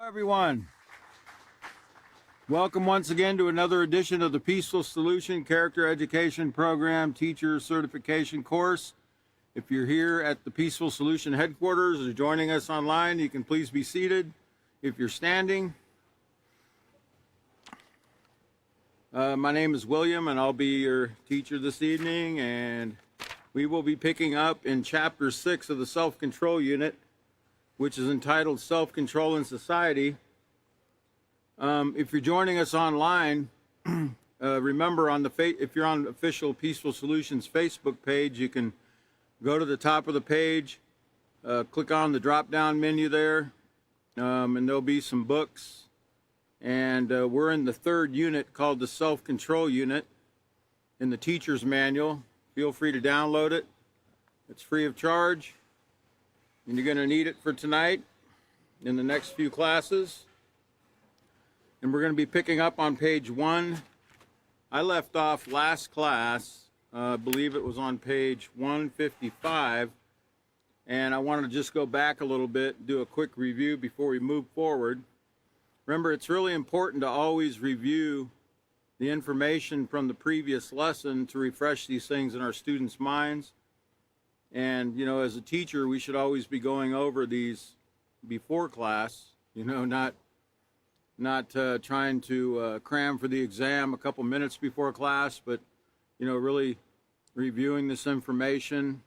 Hello, everyone. Welcome once again to another edition of the Peaceful Solution Character Education Program Teacher Certification course. If you're here at the Peaceful Solution headquarters or joining us online, you can please be seated. If you're standing, my name is William and I'll be your teacher this evening, and we will be picking up in Chapter 6 of the Self-Control Unit, which is entitled Self-Control in Society. If you're joining us online, remember if you're on official Peaceful Solutions Facebook page, you can go to the top of the page, click on the drop-down menu there, and there'll be some books. And we're in the third unit called the Self-Control Unit in the Teacher's Manual. Feel free to download it. It's free of charge. And you're going to need it for tonight in the next few classes. And we're going to be picking up on page 1. I left off last class, I believe it was on page 155. And I wanted to just go back a little bit, do a quick review before we move forward. Remember, it's really important to always review the information from the previous lesson to refresh these things in our students' minds. And, you know, as a teacher, we should always be going over these before class, you know, not trying to cram for the exam a couple minutes before class, but, you know, really reviewing this information,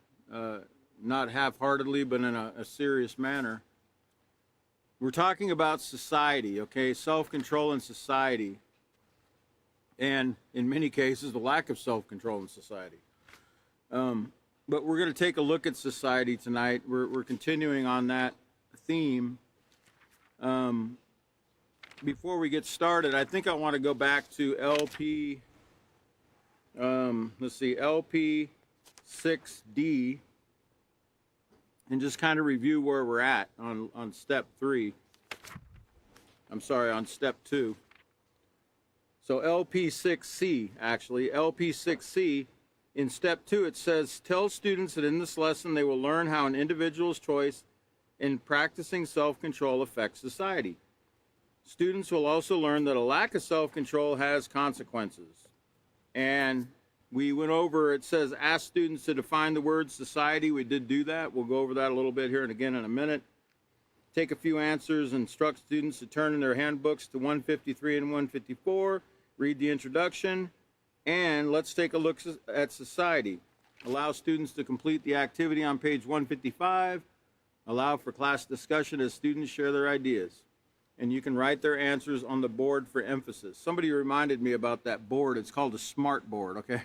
not half-heartedly, but in a serious manner. We're talking about society, okay, self-control in society, and in many cases, the lack of self-control in society. But we're going to take a look at society tonight. We're continuing on that theme. Before we get started, I think I want to go back to LP, LP 6D, and just kind of review where we're at on step 3. I'm sorry, on step 2. So LP 6C, actually, LP 6C. In step 2, it says, tell students that in this lesson they will learn how an individual's choice in practicing self-control affects society. Students will also learn that a lack of self-control has consequences. And we went over, it says, ask students to define the word society. We did do that. We'll go over that a little bit here and again in a minute. Take a few answers, instruct students to turn in their handbooks to 153 and 154, read the introduction. And let's take a look at society. Allow students to complete the activity on page 155. Allow for class discussion as students share their ideas. And you can write their answers on the board for emphasis. Somebody reminded me about that board. It's called a smart board, okay?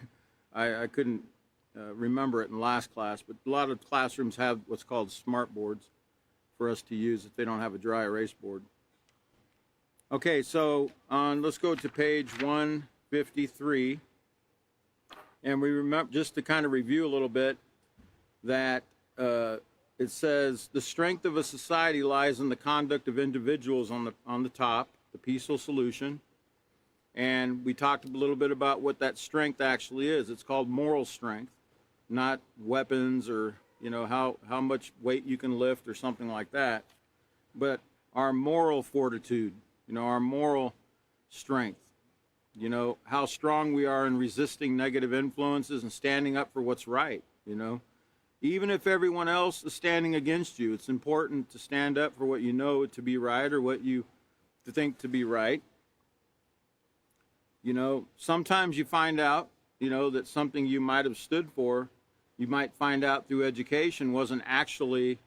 I couldn't remember it in last class, but a lot of classrooms have what's called smart boards for us to use if they don't have a dry erase board. Okay, so let's go to page 153. And we remember, just to kind of review a little bit, that it says the strength of a society lies in the conduct of individuals on the top, the peaceful solution. And we talked a little bit about what that strength actually is. It's called moral strength, not weapons or, you know, how much weight you can lift or something like that, but our moral fortitude, you know, our moral strength. You know, how strong we are in resisting negative influences and standing up for what's right, you know. Even if everyone else is standing against you, it's important to stand up for what you know to be right or what you think to be right. You know, sometimes you find out, you know, that something you might have stood for, you might find out through education wasn't actually,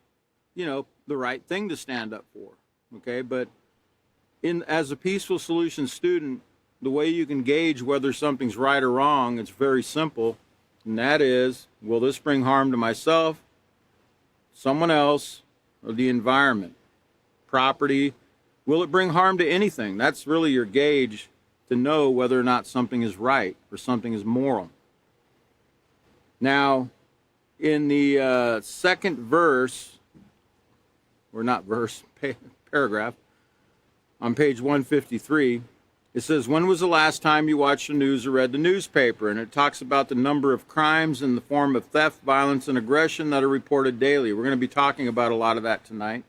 you know, the right thing to stand up for, okay? But as a Peaceful Solution student, the way you can gauge whether something's right or wrong, it's very simple, and that is, will this bring harm to myself, someone else, or the environment, property? Will it bring harm to anything? That's really your gauge to know whether or not something is right or something is moral. Now, in the second verse, or not verse, paragraph, on page 153, it says, when was the last time you watched the news or read the newspaper? And it talks about the number of crimes in the form of theft, violence, and aggression that are reported daily. We're going to be talking about a lot of that tonight.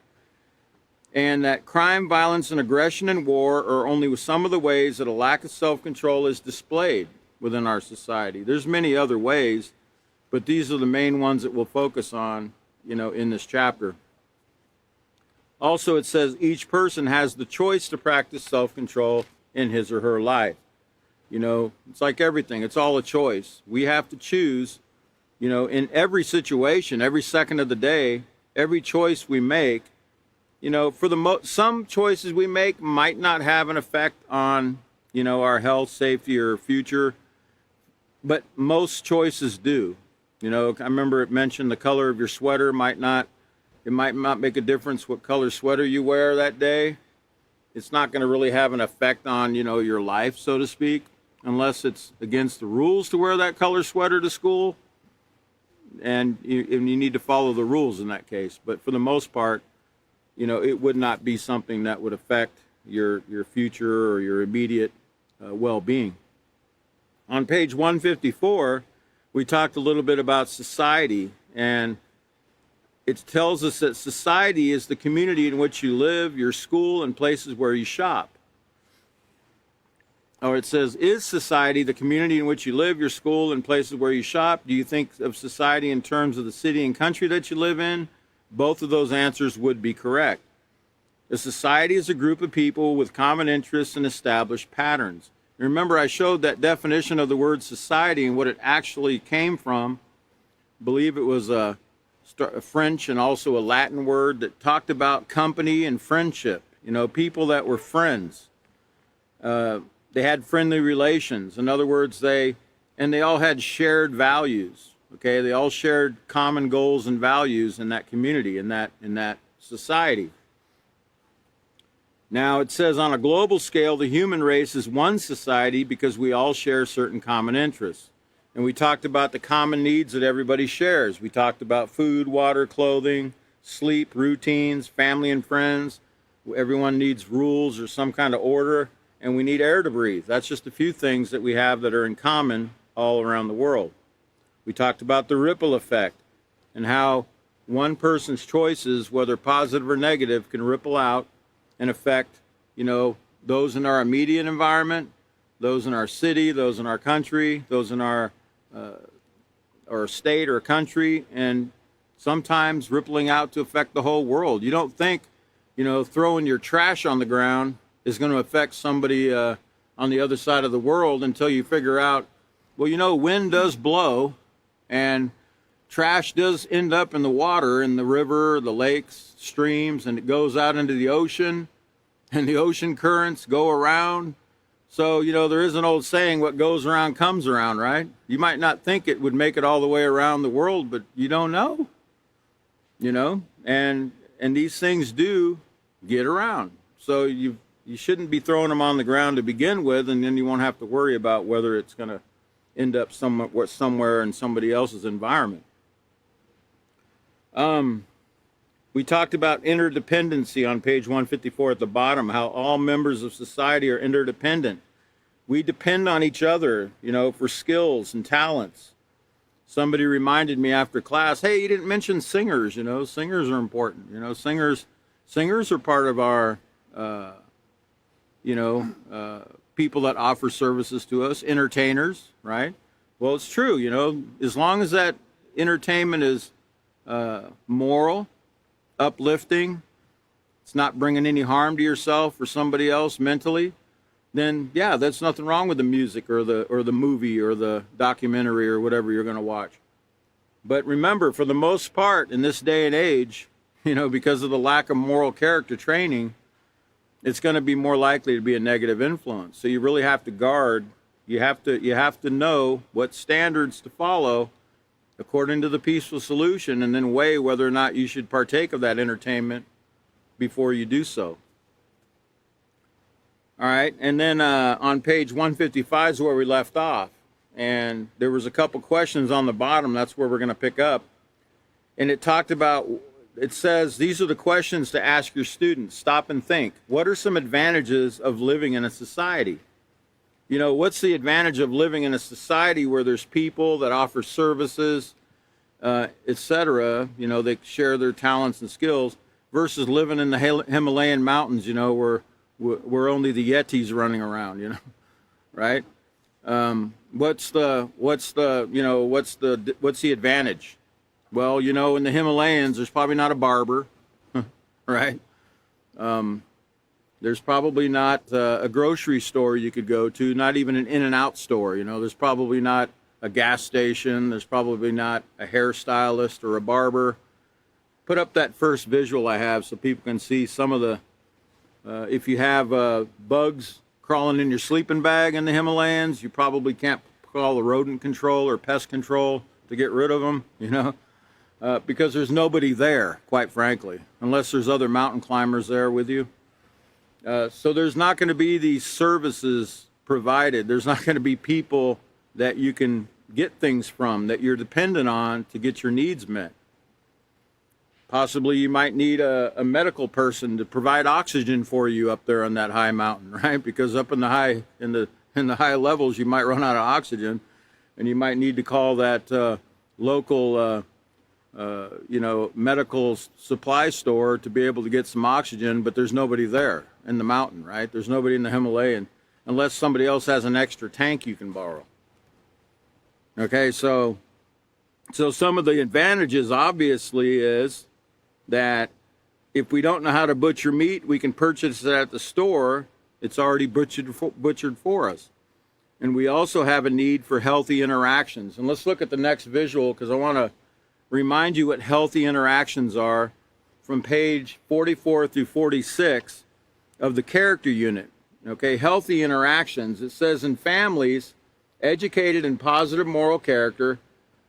and that crime, violence, and aggression and war are only some of the ways that a lack of self-control is displayed within our society. There's many other ways, but these are the main ones that we'll focus on, in this chapter. Also, it says each person has the choice to practice self-control in his or her life. It's like everything. It's all a choice. We have to choose, in every situation, every second of the day, every choice we make. For some choices we make might not have an effect on, our health, safety, or future, but most choices do. I remember it mentioned the color of your sweater might not make a difference what color sweater you wear that day. It's not going to really have an effect on, your life, so to speak, unless it's against the rules to wear that color sweater to school. And you need to follow the rules in that case. But for the most part, it would not be something that would affect your future or your immediate well-being. On page 154, we talked a little bit about society, and it tells us that society is the community in which you live, your school, and places where you shop. Or it says, is society the community in which you live, your school, and places where you shop? Do you think of society in terms of the city and country that you live in? Both of those answers would be correct. A society is a group of people with common interests and established patterns. And remember, I showed that definition of the word society and what it actually came from. I believe it was a French and also a Latin word that talked about company and friendship. People that were friends. They had friendly relations. In other words, they all had shared values. Okay, they all shared common goals and values in that community, in that society. Now, it says on a global scale, the human race is one society because we all share certain common interests. And we talked about the common needs that everybody shares. We talked about food, water, clothing, sleep, routines, family and friends. Everyone needs rules or some kind of order, and we need air to breathe. That's just a few things that we have that are in common all around the world. We talked about the ripple effect and how one person's choices, whether positive or negative, can ripple out and affect, those in our immediate environment, those in our city, those in our country, those in our state or country, and sometimes rippling out to affect the whole world. You don't think, throwing your trash on the ground is going to affect somebody on the other side of the world until you figure out, well, wind does blow. And trash does end up in the water, in the river, the lakes, streams, and it goes out into the ocean, and the ocean currents go around. So, there is an old saying, what goes around comes around, right? You might not think it would make it all the way around the world, but you don't know, and these things do get around. So you shouldn't be throwing them on the ground to begin with, and then you won't have to worry about whether it's going to end up somewhere in somebody else's environment. We talked about interdependency on page 154 at the bottom, how all members of society are interdependent. We depend on each other, for skills and talents. Somebody reminded me after class, hey, you didn't mention singers, singers are important. Singers are part of our, people that offer services to us, entertainers, right? Well, it's true, as long as that entertainment is moral, uplifting, it's not bringing any harm to yourself or somebody else mentally, then yeah, that's nothing wrong with the music or the movie or the documentary or whatever you're going to watch. But remember, for the most part in this day and age, because of the lack of moral character training, it's going to be more likely to be a negative influence. So you really have to guard. You have to know what standards to follow according to the peaceful solution, and then weigh whether or not you should partake of that entertainment before you do so. All right, and then on page 155 is where we left off, and there was a couple questions on the bottom. That's where we're going to pick up, and it talked about. It says, these are the questions to ask your students. Stop and think. What are some advantages of living in a society? What's the advantage of living in a society where there's people that offer services, etc.? They share their talents and skills versus living in the Himalayan mountains, you know, where only the Yetis running around, you know, right? What's the advantage? Well, you know, in the Himalayas, there's probably not a barber, right? There's probably not a grocery store you could go to, not even an In-N-Out store. You know, there's probably not a gas station. There's probably not a hairstylist or a barber. Put up that first visual I have so people can see some of the, if you have bugs crawling in your sleeping bag in the Himalayas, you probably can't call the rodent control or pest control to get rid of them, you know, because there's nobody there, quite frankly, unless there's other mountain climbers there with you. So there's not going to be these services provided. There's not going to be people that you can get things from that you're dependent on to get your needs met. Possibly you might need a medical person to provide oxygen for you up there on that high mountain, right? Because up in the high levels, you might run out of oxygen, and you might need to call that local medical supply store to be able to get some oxygen, but there's nobody there in the mountain, right? There's nobody in the Himalayan, unless somebody else has an extra tank you can borrow. Okay, so some of the advantages obviously is that if we don't know how to butcher meat, we can purchase it at the store. It's already butchered for us. And we also have a need for healthy interactions. And let's look at the next visual, because I want to remind you what healthy interactions are from page 44 through 46 of the character unit. Okay, healthy interactions. It says in families educated in positive moral character,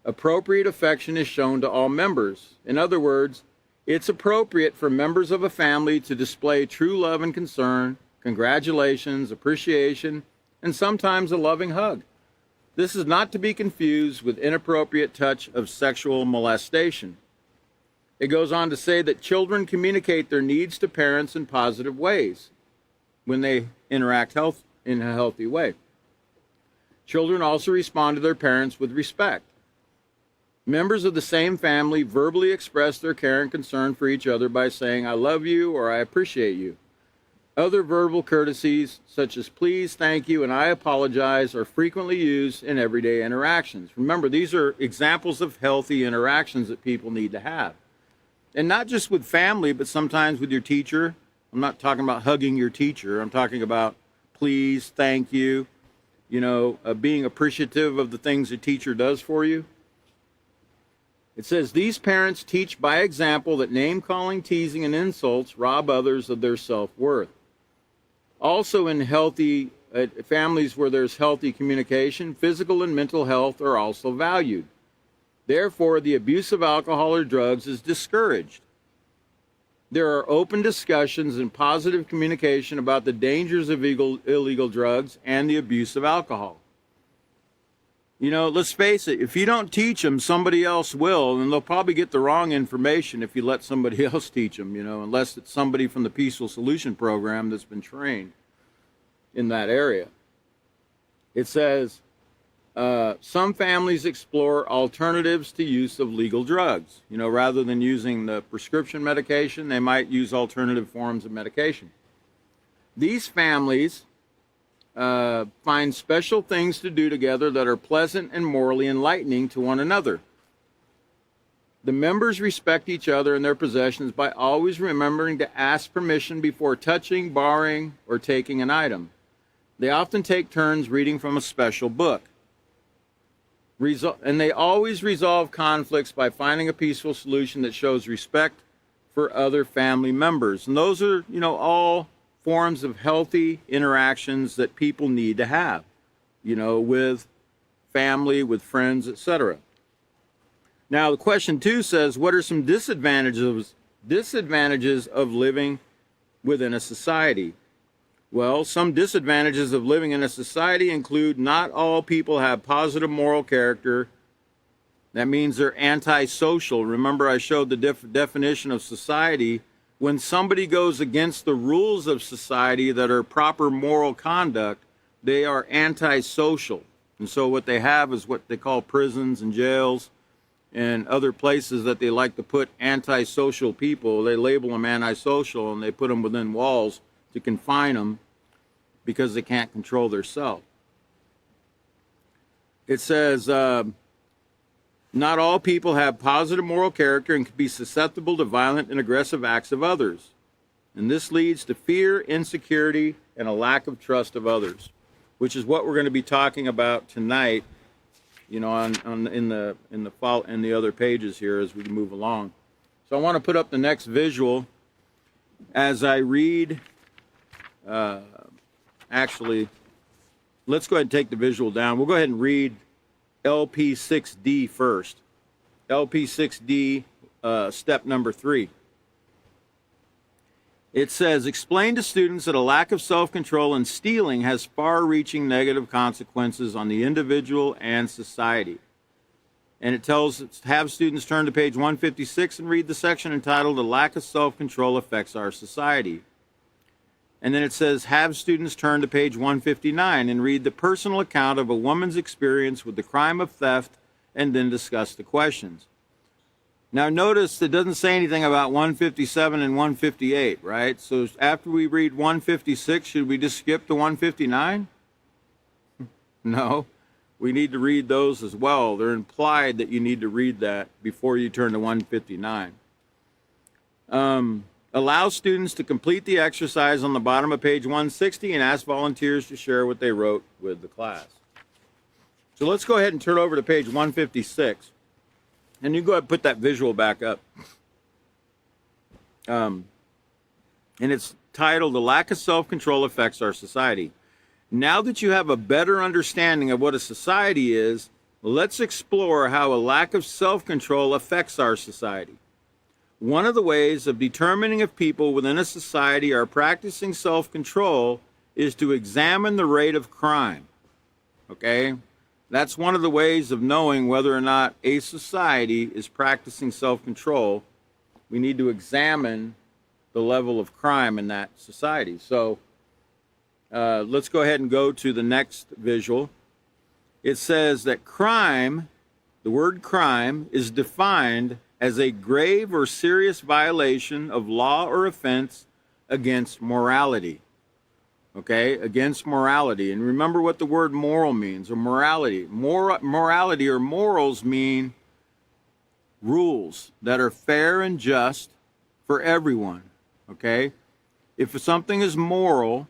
appropriate affection is shown to all members. In other words, it's appropriate for members of a family to display true love and concern, congratulations, appreciation, and sometimes a loving hug. This is not to be confused with inappropriate touch of sexual molestation. It goes on to say that children communicate their needs to parents in positive ways when they interact in a healthy way. Children also respond to their parents with respect. Members of the same family verbally express their care and concern for each other by saying, "I love you" or "I appreciate you." Other verbal courtesies, such as "please," "thank you," and "I apologize," are frequently used in everyday interactions. Remember, these are examples of healthy interactions that people need to have. And not just with family, but sometimes with your teacher. I'm not talking about hugging your teacher. I'm talking about please, thank you, being appreciative of the things the teacher does for you. It says, these parents teach by example that name-calling, teasing, and insults rob others of their self-worth. Also in healthy families where there's healthy communication, physical and mental health are also valued. Therefore, the abuse of alcohol or drugs is discouraged. There are open discussions and positive communication about the dangers of illegal drugs and the abuse of alcohol. Let's face it, if you don't teach them, somebody else will, and they'll probably get the wrong information if you let somebody else teach them, unless it's somebody from the Peaceful Solution Program that's been trained in that area. It says, some families explore alternatives to use of legal drugs. Rather than using the prescription medication, they might use alternative forms of medication. These families find special things to do together that are pleasant and morally enlightening to one another. The members respect each other and their possessions by always remembering to ask permission before touching, borrowing, or taking an item. They often take turns reading from a special book. And they always resolve conflicts by finding a peaceful solution that shows respect for other family members. And those are, all forms of healthy interactions that people need to have, with family, with friends, etc. Now, the question 2 says, what are some disadvantages of living within a society? Well, some disadvantages of living in a society include not all people have positive moral character. That means they're antisocial. Remember, I showed the definition of society. When somebody goes against the rules of society that are proper moral conduct, they are antisocial. And so what they have is what they call prisons and jails and other places that they like to put antisocial people. They label them antisocial, and they put them within walls to confine them because they can't control their self. It says, not all people have positive moral character and can be susceptible to violent and aggressive acts of others. And this leads to fear, insecurity, and a lack of trust of others, which is what we're going to be talking about tonight, in the other pages here as we move along. So I want to put up the next visual as I read. Actually, let's go ahead and take the visual down. We'll go ahead and read LP6D first. LP6D, step number 3. It says, explain to students that a lack of self-control and stealing has far-reaching negative consequences on the individual and society. And it tells, have students turn to page 156 and read the section entitled, A Lack of Self-Control Affects Our Society. And then it says, have students turn to page 159 and read the personal account of a woman's experience with the crime of theft, and then discuss the questions. Now notice it doesn't say anything about 157 and 158, right? So after we read 156, should we just skip to 159? No, we need to read those as well. They're implied that you need to read that before you turn to 159. Allow students to complete the exercise on the bottom of page 160 and ask volunteers to share what they wrote with the class. So let's go ahead and turn over to page 156. And you go ahead and put that visual back up. And it's titled, The Lack of Self-Control Affects Our Society. Now that you have a better understanding of what a society is, let's explore how a lack of self-control affects our society. One of the ways of determining if people within a society are practicing self-control is to examine the rate of crime. Okay? That's one of the ways of knowing whether or not a society is practicing self-control. We need to examine the level of crime in that society. So let's go ahead and go to the next visual. It says that crime, the word crime, is defined as a grave or serious violation of law or offense against morality. Okay, against morality. And remember what the word moral means, or morality. Morality or morals mean rules that are fair and just for everyone. Okay? If something is moral,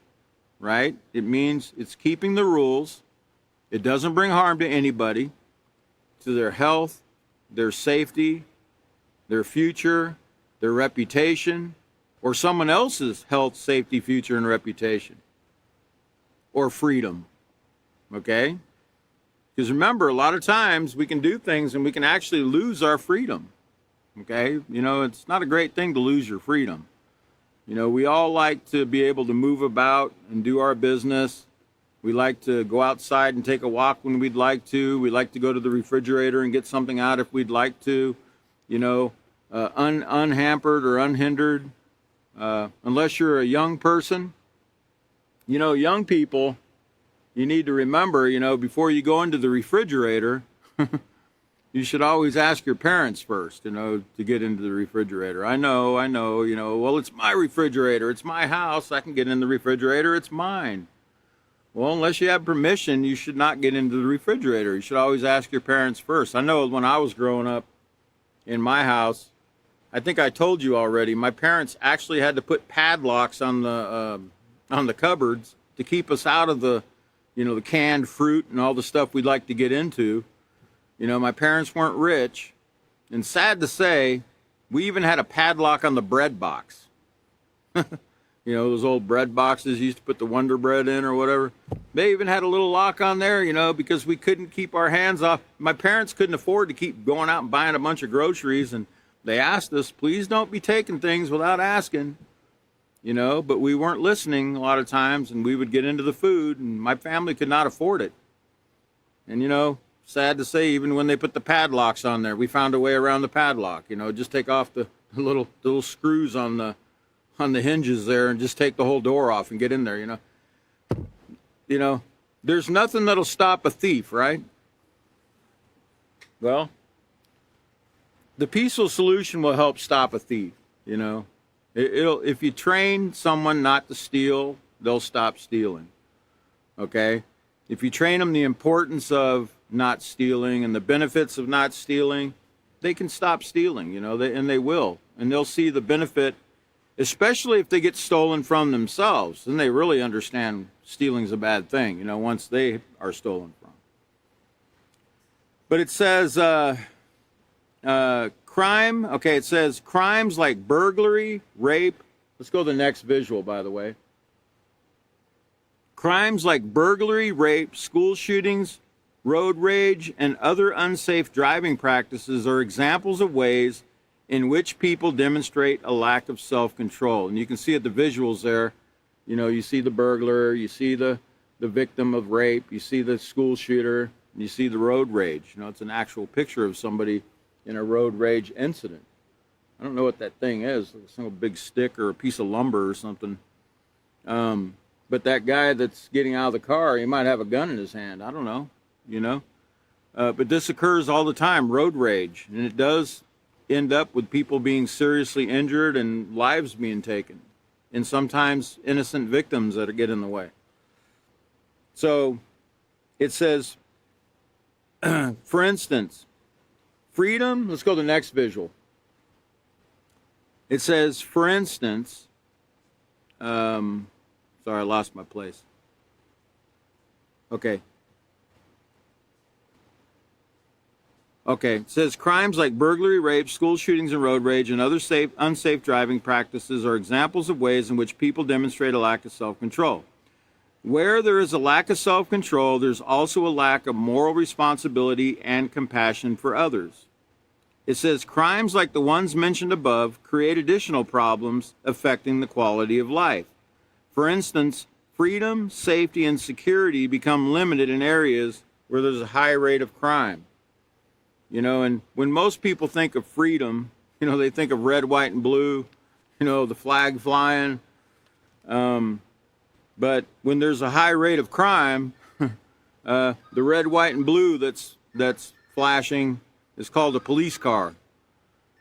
right, it means it's keeping the rules. It doesn't bring harm to anybody, to their health, their safety, their future, their reputation, or someone else's health, safety, future, and reputation. Or freedom, okay? Because remember, a lot of times we can do things and we can actually lose our freedom, okay? It's not a great thing to lose your freedom. We all like to be able to move about and do our business. We like to go outside and take a walk when we'd like to. We like to go to the refrigerator and get something out if we'd like to, unhampered or unhindered, unless you're a young person. Young people, you need to remember, before you go into the refrigerator, you should always ask your parents first, to get into the refrigerator. I know, well, it's my refrigerator. It's my house. I can get in the refrigerator. It's mine. Well, unless you have permission, you should not get into the refrigerator. You should always ask your parents first. I know when I was growing up in my house, I think I told you already, my parents actually had to put padlocks on the cupboards to keep us out of the canned fruit and all the stuff we'd like to get into. My parents weren't rich, and sad to say, we even had a padlock on the bread box. Those old bread boxes you used to put the Wonder Bread in or whatever. They even had a little lock on there, because we couldn't keep our hands off. My parents couldn't afford to keep going out and buying a bunch of groceries, and they asked us, please don't be taking things without asking. But we weren't listening a lot of times, and we would get into the food, and my family could not afford it. And, sad to say, even when they put the padlocks on there, we found a way around the padlock. Just take off the little screws on the hinges there and just take the whole door off and get in there, There's nothing that'll stop a thief, right? Well, the peaceful solution will help stop a thief. You know, it'll, if you train someone not to steal, they'll stop stealing. Okay, if you train them the importance of not stealing and the benefits of not stealing, they can stop stealing. You know, and they will, and they'll see the benefit, especially if they get stolen from themselves. Then they really understand stealing's a bad thing. You know, once they are stolen from. But it says crime. Okay, it says crimes like burglary, rape. Let's go to the next visual, by the way. Crimes like burglary, rape, school shootings, road rage, and other unsafe driving practices are examples of ways in which people demonstrate a lack of self-control. And you can see at the visuals there, you know, you see the burglar, you see the victim of rape, you see the school shooter, and you see the road rage. You know, it's an actual picture of somebody in a road rage incident. I don't know what that thing is, some big stick or a piece of lumber or something. But that guy that's getting out of the car, he might have a gun in his hand. I don't know, you know. But this occurs all the time, road rage. And it does end up with people being seriously injured and lives being taken. And sometimes innocent victims that get in the way. So it says, for instance, freedom. Let's go to the next visual. It says, for instance, sorry, I lost my place. Okay. Okay, it says crimes like burglary, rape, school shootings, and road rage, and other unsafe driving practices are examples of ways in which people demonstrate a lack of self-control. Where there is a lack of self-control, there's also a lack of moral responsibility and compassion for others. It says crimes like the ones mentioned above create additional problems affecting the quality of life. For instance, freedom, safety, and security become limited in areas where there's a high rate of crime. You know, and when most people think of freedom, you know, they think of red, white, and blue, you know, the flag flying. But when there's a high rate of crime, the red, white, and blue that's flashing is called a police car.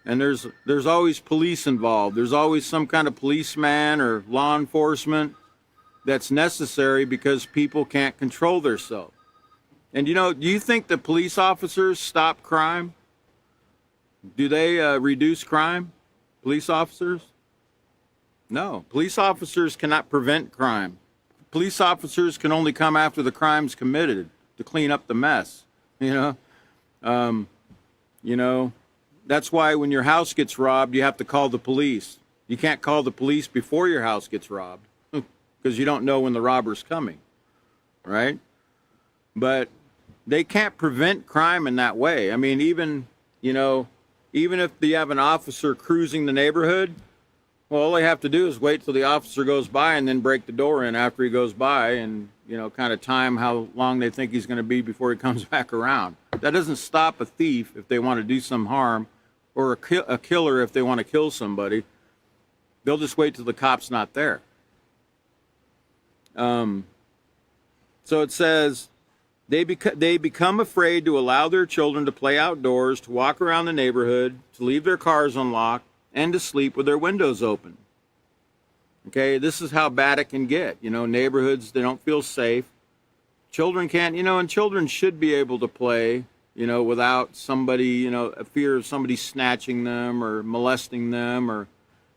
And there's always police involved. There's always some kind of policeman or law enforcement that's necessary because people can't control themselves. And, you know, do you think the police officers stop crime? Do they reduce crime? Police officers? No. Police officers cannot prevent crime. Police officers can only come after the crime's committed to clean up the mess, you know? That's why when your house gets robbed, you have to call the police. You can't call the police before your house gets robbed because you don't know when the robber's coming, right? But they can't prevent crime in that way. I mean, even if you have an officer cruising the neighborhood, well, all they have to do is wait till the officer goes by and then break the door in after he goes by and, you know, kind of time how long they think he's going to be before he comes back around. That doesn't stop a thief if they want to do some harm or a killer if they want to kill somebody. They'll just wait till the cop's not there. So it says, they become afraid to allow their children to play outdoors, to walk around the neighborhood, to leave their cars unlocked, and to sleep with their windows open. Okay, this is how bad it can get. You know, neighborhoods, they don't feel safe. Children can't, and children should be able to play, without somebody, a fear of somebody snatching them or molesting them or,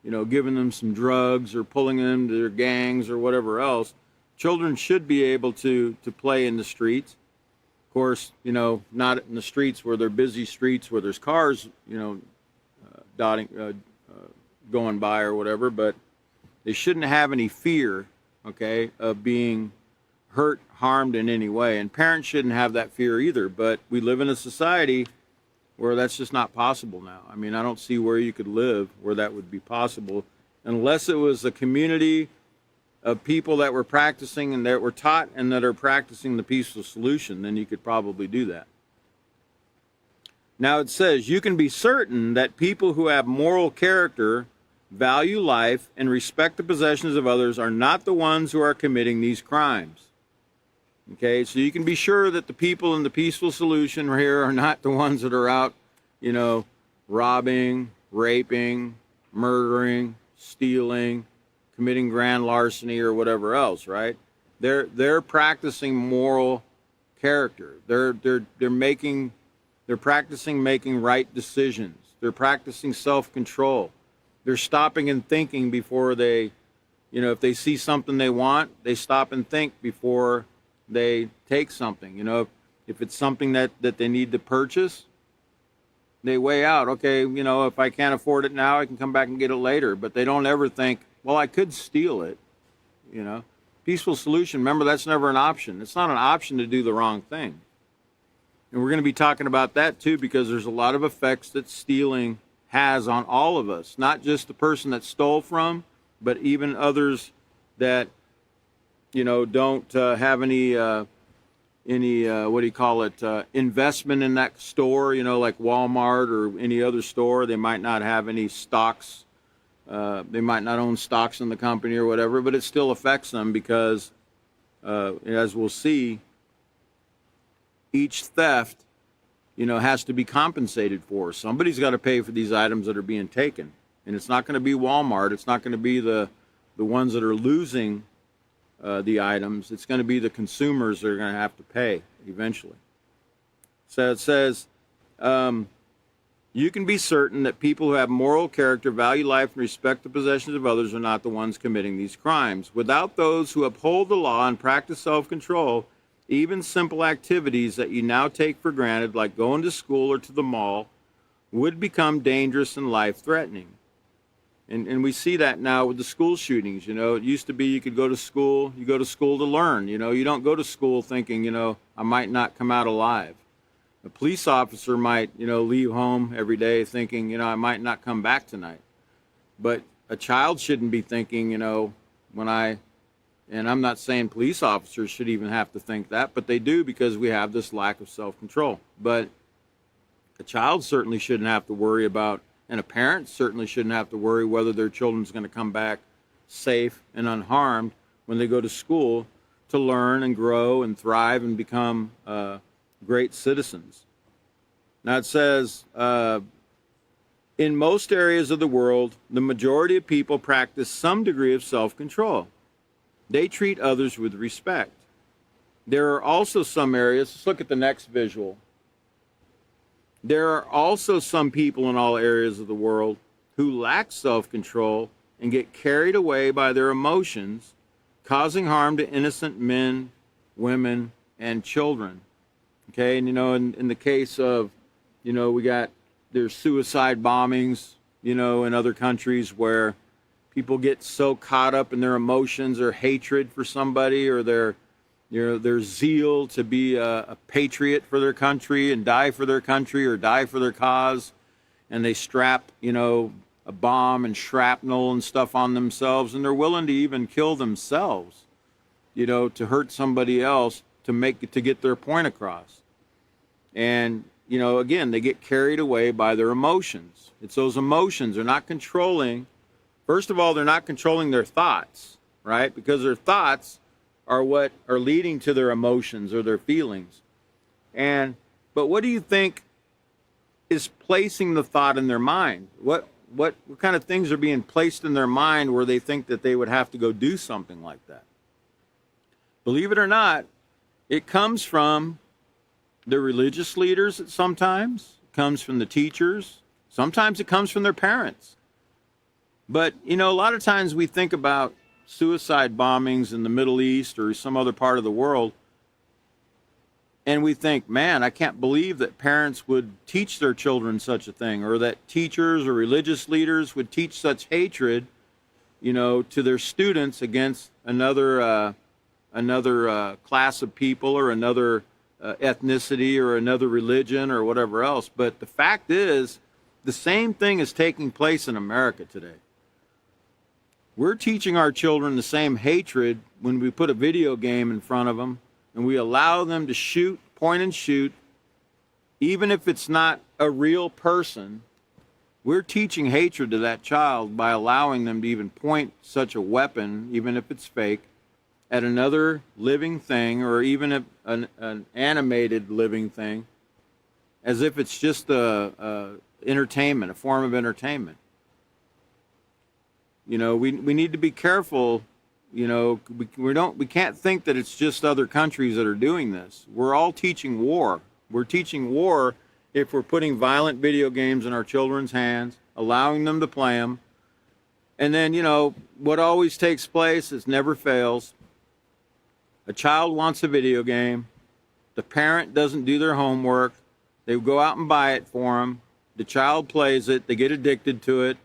giving them some drugs or pulling them to their gangs or whatever else. Children should be able to play in the streets. Of course, not in the streets where they're busy streets where there's cars, going by or whatever, but they shouldn't have any fear, okay, of being hurt, harmed in any way. And parents shouldn't have that fear either, but we live in a society where that's just not possible now. I mean, I don't see where you could live where that would be possible unless it was a community of people that were practicing and that were taught and that are practicing the peaceful solution. Then you could probably do that. Now it says, you can be certain that people who have moral character, value life, and respect the possessions of others are not the ones who are committing these crimes. Okay, so you can be sure that the people in the peaceful solution here are not the ones that are out, robbing, raping, murdering, stealing, committing grand larceny, or whatever else, right? They're practicing moral character. They're practicing making right decisions. They're practicing self-control. They're stopping and thinking before they, if they see something they want, they stop and think before they take something. If it's something that they need to purchase, they weigh out, okay, if I can't afford it now, I can come back and get it later. But they don't ever think, well, I could steal it, Peaceful solution, remember, that's never an option. It's not an option to do the wrong thing. And we're going to be talking about that too, because there's a lot of effects that stealing has on all of us, not just the person that stole from, but even others that, don't have any investment in that store, like Walmart or any other store. They might not have any stocks. They might not own stocks in the company or whatever, but it still affects them because, as we'll see, each theft, has to be compensated for. Somebody's got to pay for these items that are being taken. And it's not going to be Walmart. It's not going to be the ones that are losing the items. It's going to be the consumers that are going to have to pay eventually. So it says, you can be certain that people who have moral character, value life, and respect the possessions of others are not the ones committing these crimes. Without those who uphold the law and practice self-control, even simple activities that you now take for granted, like going to school or to the mall, would become dangerous and life-threatening. And we see that now with the school shootings. It used to be you could go to school, you go to school to learn. You don't go to school thinking, I might not come out alive. A police officer might, leave home every day thinking, I might not come back tonight. But a child shouldn't be thinking, and I'm not saying police officers should even have to think that, but they do because we have this lack of self-control. But a child certainly shouldn't have to worry about, and a parent certainly shouldn't have to worry whether their children's going to come back safe and unharmed when they go to school to learn and grow and thrive and become great citizens. Now it says, in most areas of the world, the majority of people practice some degree of self-control. They treat others with respect. There are also some areas, let's look at the next visual. There are also some people in all areas of the world who lack self-control and get carried away by their emotions, causing harm to innocent men, women, and children. Okay, and in the case of, there's suicide bombings, in other countries where people get so caught up in their emotions or hatred for somebody or their zeal to be a patriot for their country and die for their country or die for their cause, and they strap, a bomb and shrapnel and stuff on themselves, and they're willing to even kill themselves, to hurt somebody else to get their point across. And, again, they get carried away by their emotions. It's those emotions. They're not controlling. First of all, they're not controlling their thoughts, right? Because their thoughts are what are leading to their emotions or their feelings. But what do you think is placing the thought in their mind? What kind of things are being placed in their mind where they think that they would have to go do something like that? Believe it or not, it comes from the religious leaders sometimes, it comes from the teachers, sometimes it comes from their parents. But, a lot of times we think about suicide bombings in the Middle East or some other part of the world, and we think, man, I can't believe that parents would teach their children such a thing, or that teachers or religious leaders would teach such hatred, to their students against another class of people or another ethnicity or another religion or whatever else. But the fact is, the same thing is taking place in America today. We're teaching our children the same hatred when we put a video game in front of them and we allow them to shoot, point and shoot, even if it's not a real person. We're teaching hatred to that child by allowing them to even point such a weapon, even if it's fake, at another living thing, or even an animated living thing, as if it's just entertainment, a form of entertainment. You know, we need to be careful. You know, we can't think that it's just other countries that are doing this. We're all teaching war. We're teaching war if we're putting violent video games in our children's hands, allowing them to play them. And then, you know, what always takes place, it never fails. A child wants a video game. The parent doesn't do their homework. They go out and buy it for them. The child plays it. They get addicted to it.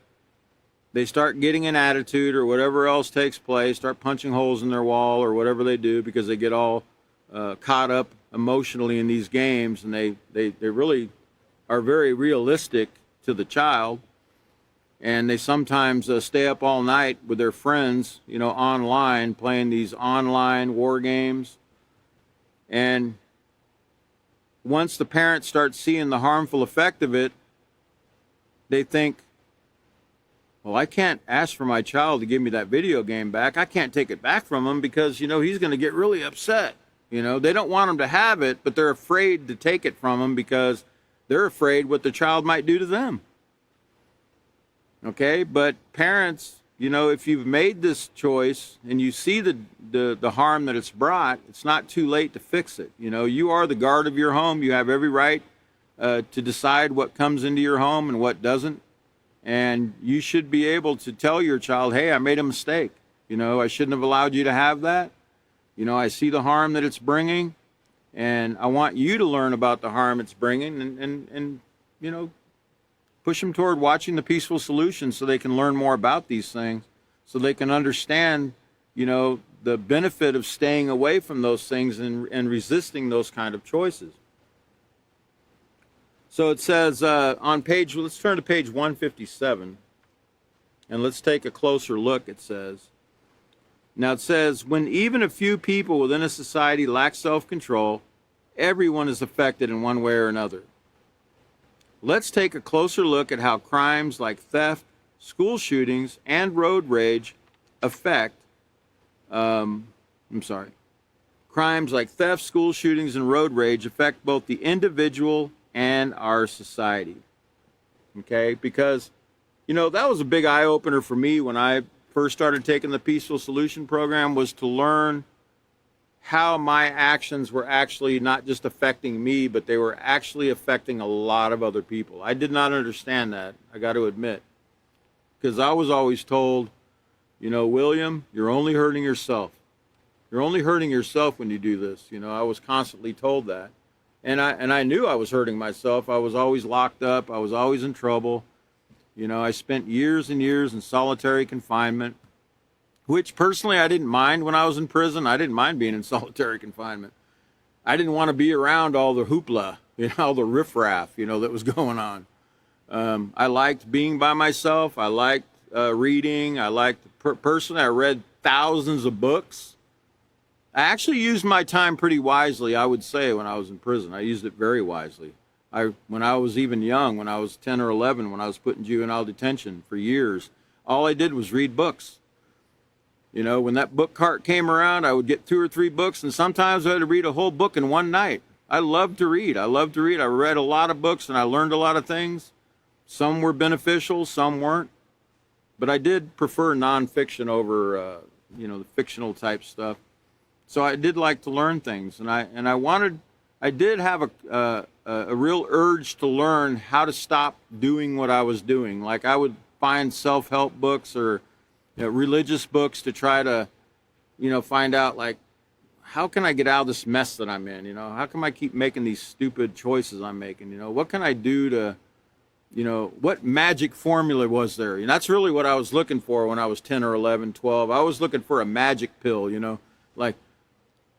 They start getting an attitude or whatever else takes place, start punching holes in their wall or whatever they do because they get all caught up emotionally in these games, and they really are very realistic to the child. And they sometimes stay up all night with their friends, you know, online, playing these online war games. And once the parents start seeing the harmful effect of it, they think, well, I can't ask for my child to give me that video game back. I can't take it back from him because, you know, he's going to get really upset. You know, they don't want him to have it, but they're afraid to take it from him because they're afraid what the child might do to them. Okay, but parents, you know, if you've made this choice and you see the harm that it's brought, it's not too late to fix it. You know, you are the guard of your home. You have every right to decide what comes into your home and what doesn't. And you should be able to tell your child, hey, I made a mistake. You know, I shouldn't have allowed you to have that. You know, I see the harm that it's bringing, and I want you to learn about the harm it's bringing and you know, push them toward watching The Peaceful Solution so they can learn more about these things, so they can understand, you know, the benefit of staying away from those things and resisting those kind of choices. So it says on page, let's turn to page 157, and let's take a closer look. It says, now it says, when even a few people within a society lack self-control, everyone is affected in one way or another. Let's take a closer look at how crimes like theft, school shootings, and road rage affect, crimes like theft, school shootings, and road rage affect both the individual and our society. Okay, because, you know, that was a big eye-opener for me when I first started taking the Peaceful Solution program, was to learn how my actions were actually not just affecting me, but they were actually affecting a lot of other people. I did not understand that, I got to admit, because I was always told, you know, William, you're only hurting yourself. You're only hurting yourself when you do this. You know, I was constantly told that. And I knew I was hurting myself. I was always locked up. I was always in trouble. You know, I spent years and years in solitary confinement, which personally I didn't mind when I was in prison. I didn't mind being in solitary confinement. I didn't want to be around all the hoopla, you know, all the riffraff, you know, that was going on. I liked being by myself. I liked reading. I liked, personally, I read thousands of books. I actually used my time pretty wisely, I would say, when I was in prison. I used it very wisely. When I was even young, when I was 10 or 11, when I was put in juvenile detention for years, all I did was read books. You know, when that book cart came around, I would get 2 or 3 books, and sometimes I had to read a whole book in one night. I loved to read. I read a lot of books, and I learned a lot of things. Some were beneficial, some weren't. But I did prefer nonfiction over, you know, the fictional type stuff. So I did like to learn things, and I did have a real urge to learn how to stop doing what I was doing. Like I would find self-help books or, you know, religious books to try to, you know, find out, like, how can I get out of this mess that I'm in? You know, how come I keep making these stupid choices I'm making? You know, what can I do to, you know, what magic formula was there? And that's really what I was looking for when I was 10 or 11, 12. I was looking for a magic pill, you know, like,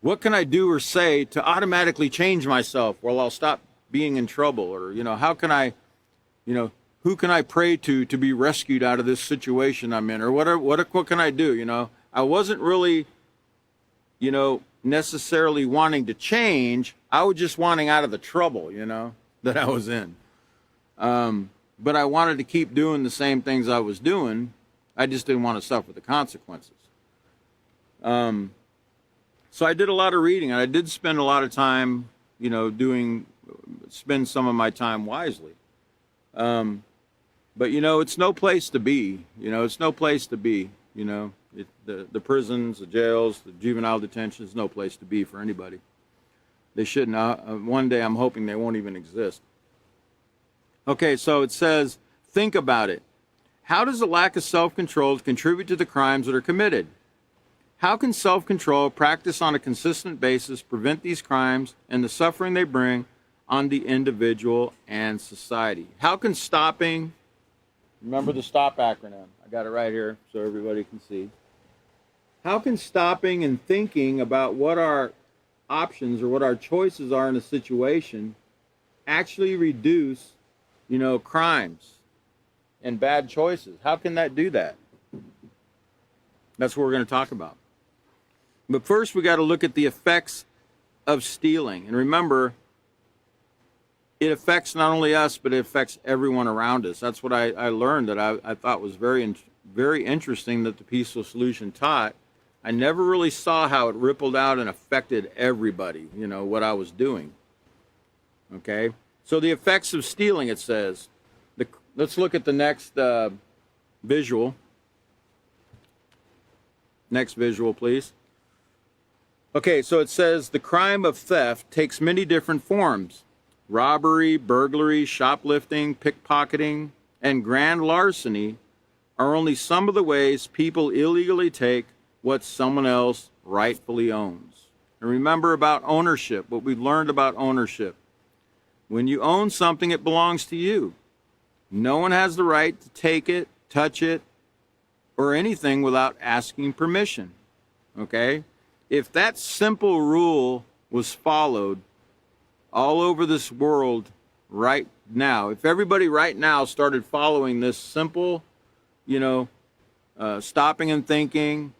what can I do or say to automatically change myself? Well, I'll stop being in trouble. Or, you know, how can I, you know, who can I pray to be rescued out of this situation I'm in? Or what can I do? You know, I wasn't really, you know, necessarily wanting to change. I was just wanting out of the trouble, you know, that I was in. But I wanted to keep doing the same things I was doing. I just didn't want to suffer the consequences. So I did a lot of reading, and I did spend a lot of time, you know, spend some of my time wisely. But it's no place to be. It's no place to be. The prisons, the jails, the juvenile detention is no place to be for anybody. They shouldn't. One day I'm hoping they won't even exist. Okay, so it says, think about it. How does the lack of self-control contribute to the crimes that are committed? How can self-control, practiced on a consistent basis, prevent these crimes and the suffering they bring on the individual and society? How can stopping, remember the STOP acronym, I got it right here so everybody can see. How can stopping and thinking about what our options or what our choices are in a situation actually reduce, crimes and bad choices? How can that do that? That's what we're going to talk about. But first, we got to look at the effects of stealing. And remember, it affects not only us, but it affects everyone around us. That's what I learned that I thought was very, very interesting that the Peaceful Solution taught. I never really saw how it rippled out and affected everybody, what I was doing. Okay? So the effects of stealing, it says. Let's look at the next visual. Next visual, please. Okay, so it says the crime of theft takes many different forms. Robbery, burglary, shoplifting, pickpocketing, and grand larceny are only some of the ways people illegally take what someone else rightfully owns. And remember about ownership, what we've learned about ownership. When you own something, it belongs to you. No one has the right to take it, touch it, or anything without asking permission. Okay? If that simple rule was followed all over this world right now, if everybody right now started following this simple, stopping and thinking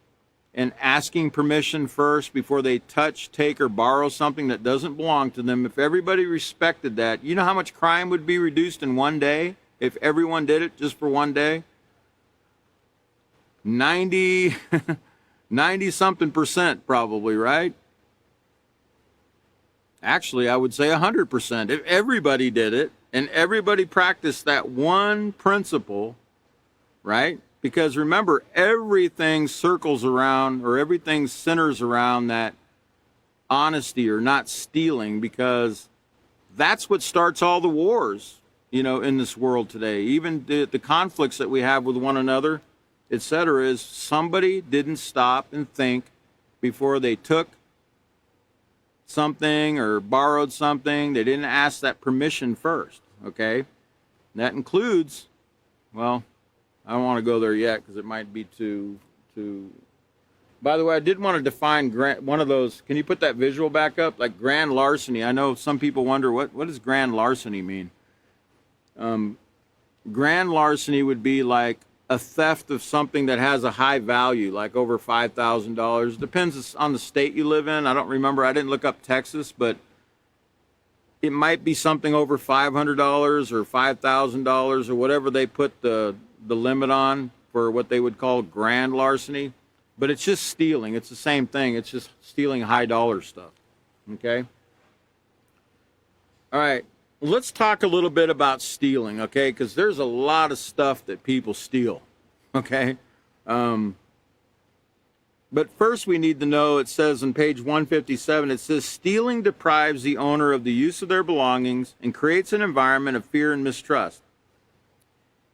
and asking permission first before they touch, take, or borrow something that doesn't belong to them, if everybody respected that, you know how much crime would be reduced in one day if everyone did it just for one day? 90-something% probably, right? Actually, I would say 100%. If everybody did it and everybody practiced that one principle, right? Because remember, everything circles around, or everything centers around that honesty or not stealing, because that's what starts all the wars, in this world today. Even the conflicts that we have with one another, etc., is somebody didn't stop and think before they took something or borrowed something. They didn't ask that permission first, okay? And that includes, well, I don't want to go there yet because it might be too... By the way, I did want to define one of those. Can you put that visual back up? Like grand larceny. I know some people wonder, what does grand larceny mean? Grand larceny would be like a theft of something that has a high value, like over $5,000. Depends on the state you live in. I don't remember. I didn't look up Texas, but it might be something over $500 or $5,000 or whatever they put the limit on for what they would call grand larceny. But it's just stealing. It's the same thing. It's just stealing high dollar stuff. Okay? All right. Let's talk a little bit about stealing, okay? Because there's a lot of stuff that people steal, okay? But first we need to know, it says on page 157, it says, stealing deprives the owner of the use of their belongings and creates an environment of fear and mistrust.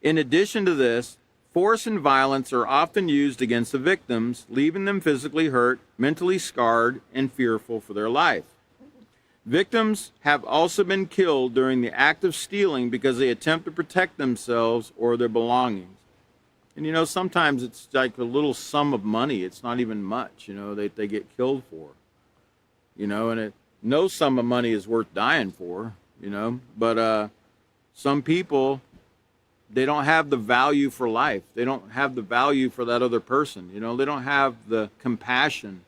In addition to this, force and violence are often used against the victims, leaving them physically hurt, mentally scarred, and fearful for their life. Victims have also been killed during the act of stealing because they attempt to protect themselves or their belongings. And sometimes it's like a little sum of money. It's not even much, they get killed for. And no sum of money is worth dying for, But some people, they don't have the value for life. They don't have the value for that other person. They don't have the compassion.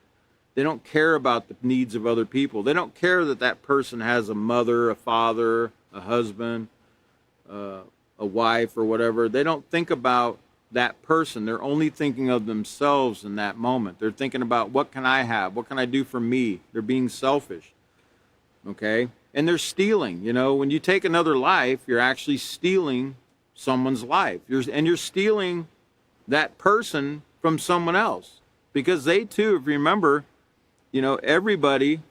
They don't care about the needs of other people. They don't care that that person has a mother, a father, a husband, a wife, or whatever. They don't think about that person. They're only thinking of themselves in that moment. They're thinking about, what can I have? What can I do for me? They're being selfish. Okay? and they're stealing. You know, when you take another life, you're actually stealing someone's life. You're stealing that person from someone else, because they too, if you remember, you know, everybody,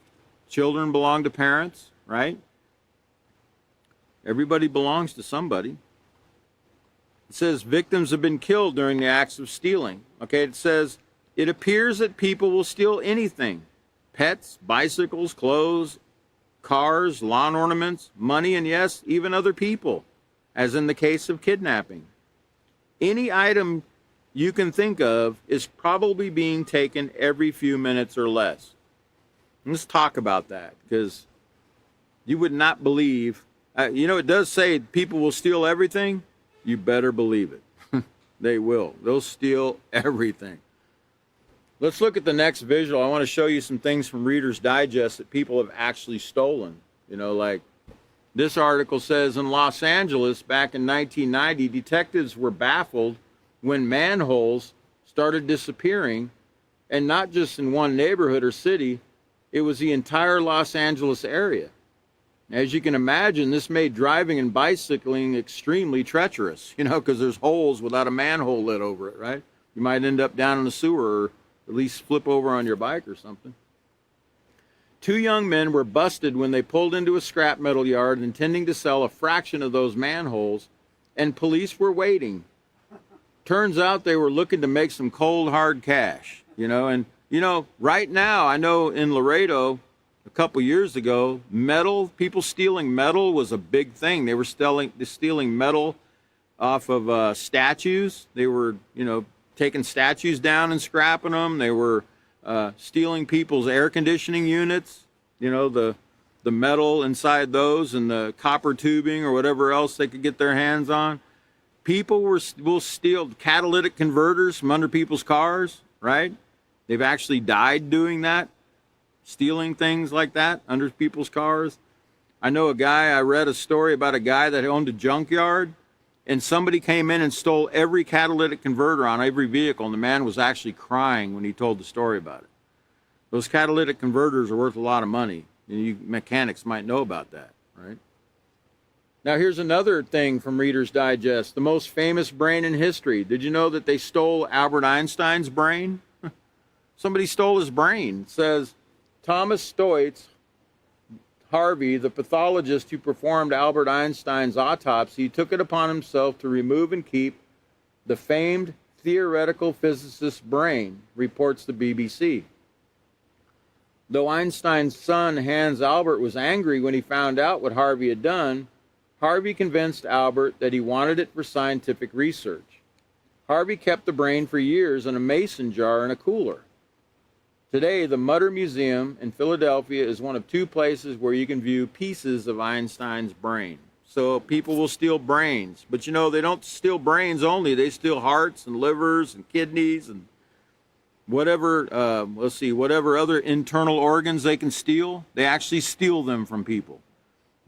children belong to parents, right? Everybody belongs to somebody. It says victims have been killed during the acts of stealing. Okay, it says, it appears that people will steal anything: pets, bicycles, clothes, cars, lawn ornaments, money, and yes, even other people, as in the case of kidnapping. Any item you can think of is probably being taken every few minutes or less. Let's talk about that, because you would not believe, you know, it does say people will steal everything. You better believe it. They will. They'll steal everything. Let's look at the next visual. I want to show you some things from Reader's Digest that people have actually stolen. You know, like this article says, in Los Angeles back in 1990, detectives were baffled when manholes started disappearing, and not just in one neighborhood or city, it was the entire Los Angeles area. As you can imagine, this made driving and bicycling extremely treacherous, you know, because there's holes without a manhole lid over it, right? You might end up down in the sewer, or at least flip over on your bike or something. 2 young men were busted when they pulled into a scrap metal yard intending to sell a fraction of those manholes, and police were waiting. Turns out they were looking to make some cold, hard cash, you know. And, you know, right now, I know in Laredo, a couple years ago, people stealing metal was a big thing. They were stealing metal off of statues. They were, you know, taking statues down and scrapping them. They were stealing people's air conditioning units, you know, the metal inside those and the copper tubing or whatever else they could get their hands on. People will steal catalytic converters from under people's cars, right? They've actually died doing that, stealing things like that under people's cars. I know I read a story about a guy that owned a junkyard, and somebody came in and stole every catalytic converter on every vehicle, and the man was actually crying when he told the story about it. Those catalytic converters are worth a lot of money, and you mechanics might know about that, right? Now here's another thing from Reader's Digest, the most famous brain in history. Did you know that they stole Albert Einstein's brain? Somebody stole his brain. It says, Thomas Stoitz Harvey, the pathologist who performed Albert Einstein's autopsy, took it upon himself to remove and keep the famed theoretical physicist's brain, reports the BBC. Though Einstein's son, Hans Albert, was angry when he found out what Harvey had done, Harvey convinced Albert that he wanted it for scientific research. Harvey kept the brain for years in a mason jar in a cooler. Today, the Mutter Museum in Philadelphia is one of 2 places where you can view pieces of Einstein's brain. So people will steal brains. But you know, they don't steal brains only. They steal hearts and livers and kidneys and whatever, whatever other internal organs they can steal. They actually steal them from people.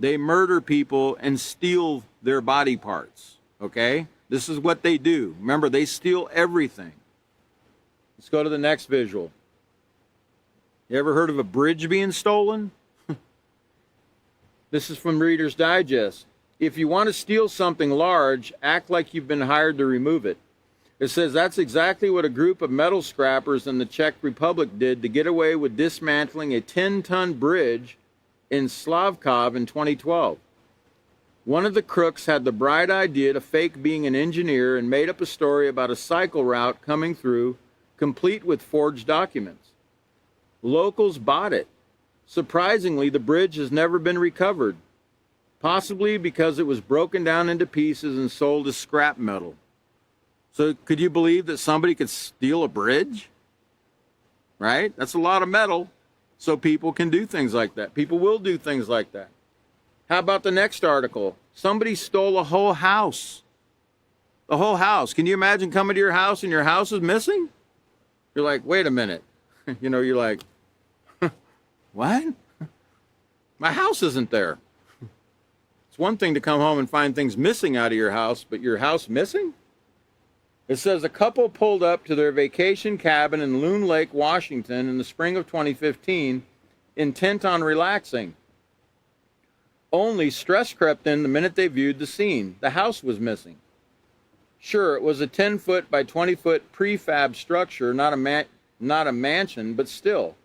They murder people and steal their body parts, okay? This is what they do. Remember, they steal everything. Let's go to the next visual. You ever heard of a bridge being stolen? This is from Reader's Digest. If you want to steal something large, act like you've been hired to remove it. It says that's exactly what a group of metal scrappers in the Czech Republic did to get away with dismantling a 10-ton bridge in Slavkov in 2012. One of the crooks had the bright idea to fake being an engineer and made up a story about a cycle route coming through, complete with forged documents. Locals bought it. Surprisingly, the bridge has never been recovered, possibly because it was broken down into pieces and sold as scrap metal. So could you believe that somebody could steal a bridge? Right? That's a lot of metal. So people can do things like that. People will do things like that. How about the next article? Somebody stole a whole house. The whole house. Can you imagine coming to your house and your house is missing? You're like, wait a minute. You know, you're like, what? My house isn't there. It's one thing to come home and find things missing out of your house, but your house missing? It says a couple pulled up to their vacation cabin in Loon Lake, Washington in the spring of 2015, intent on relaxing. Only stress crept in the minute they viewed the scene. The house was missing. Sure, it was a 10-foot by 20-foot prefab structure, not a mansion, but still.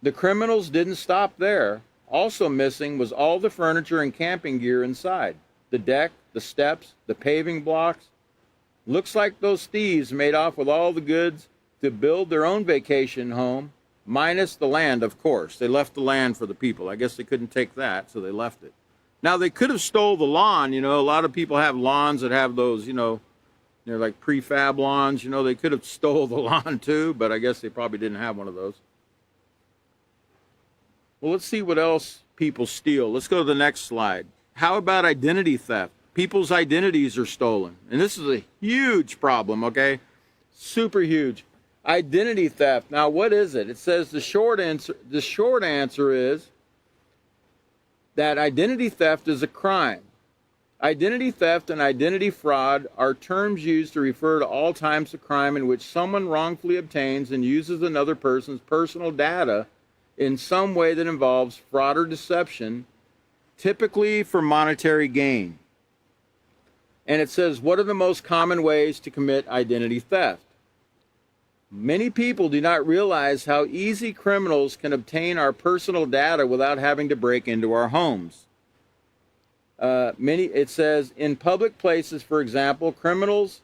The criminals didn't stop there. Also missing was all the furniture and camping gear inside. The deck, the steps, the paving blocks. Looks like those thieves made off with all the goods to build their own vacation home, minus the land, of course. They left the land for the people. I guess they couldn't take that, so they left it. Now, they could have stole the lawn. You know, a lot of people have lawns that have those, you know, they're like prefab lawns. You know, they could have stole the lawn too, but I guess they probably didn't have one of those. Well, let's see what else people steal. Let's go to the next slide. How about identity theft? People's identities are stolen. And this is a huge problem, okay? Super huge. Identity theft. Now, what is it? It says the short answer is that identity theft is a crime. Identity theft and identity fraud are terms used to refer to all types of crime in which someone wrongfully obtains and uses another person's personal data in some way that involves fraud or deception, typically for monetary gain. And it says, what are the most common ways to commit identity theft? Many people do not realize how easy criminals can obtain our personal data without having to break into our homes. It says, in public places, for example, criminals